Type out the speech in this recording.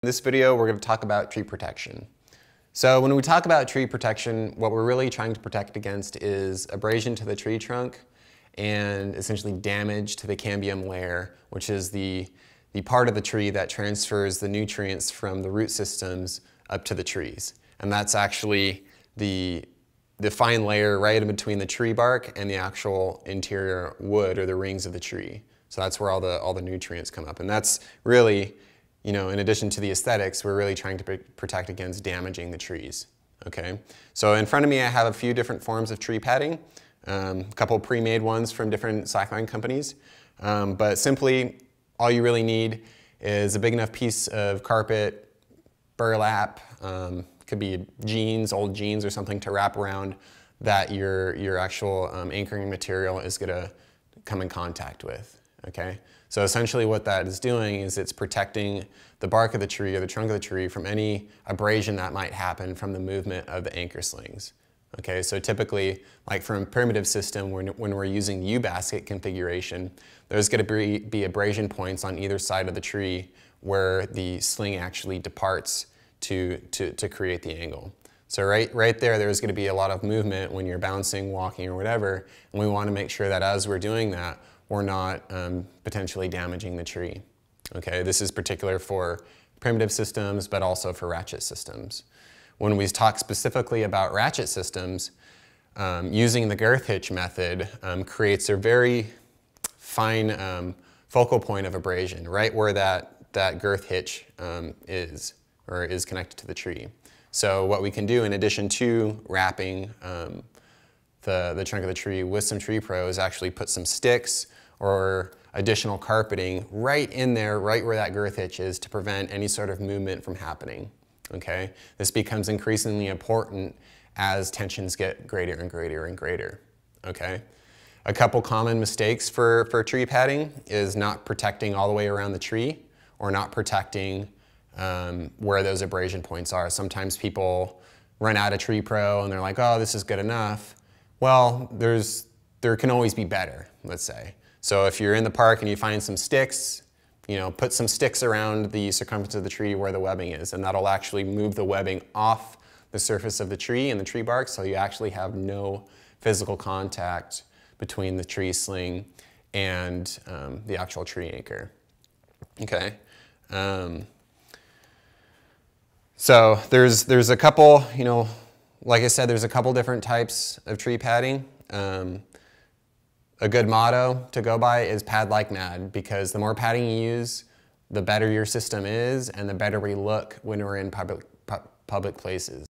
In this video, we're going to talk about tree protection. So when we talk about tree protection, what we're really trying to protect against is abrasion to the tree trunk and essentially damage to the cambium layer, which is the part of the tree that transfers the nutrients from the root systems up to the trees. And that's actually the fine layer right in between the tree bark and the actual interior wood or the rings of the tree. So that's where all the nutrients come up. And that's really, in addition to the aesthetics, we're really trying to protect against damaging the trees. Okay, so in front of me I have a few different forms of tree padding, a couple pre-made ones from different Slackline companies, but simply all you really need is a big enough piece of carpet, burlap, could be jeans, old jeans or something to wrap around that your actual anchoring material is going to come in contact with. Okay, so essentially what that is doing is it's protecting the bark of the tree or the trunk of the tree from any abrasion that might happen from the movement of the anchor slings. Okay, so typically, like from a primitive system, when we're using U-basket configuration, there's going to be abrasion points on either side of the tree where the sling actually departs to create the angle. So right there, there's going to be a lot of movement when you're bouncing, walking, or whatever, and we want to make sure that as we're doing that, we're not potentially damaging the tree. Okay, this is particular for primitive systems, but also for ratchet systems. When we talk specifically about ratchet systems, using the girth hitch method creates a very fine focal point of abrasion, right where that girth hitch is connected to the tree. So what we can do in addition to wrapping the trunk of the tree with some tree pro is actually put some sticks or additional carpeting right in there, right where that girth hitch is, to prevent any sort of movement from happening. Okay? This becomes increasingly important as tensions get greater and greater and greater. Okay? A couple common mistakes for tree padding is not protecting all the way around the tree or not protecting where those abrasion points are. Sometimes people run out of tree pro and they're like, oh, this is good enough. Well, there can always be better, let's say. So if you're in the park and you find some sticks, put some sticks around the circumference of the tree where the webbing is, and that'll actually move the webbing off the surface of the tree and the tree bark, so you actually have no physical contact between the tree sling and the actual tree anchor. Okay. So there's a couple, like I said, there's a couple different types of tree padding. A good motto to go by is pad like mad, because the more padding you use, the better your system is and the better we look when we're in public places.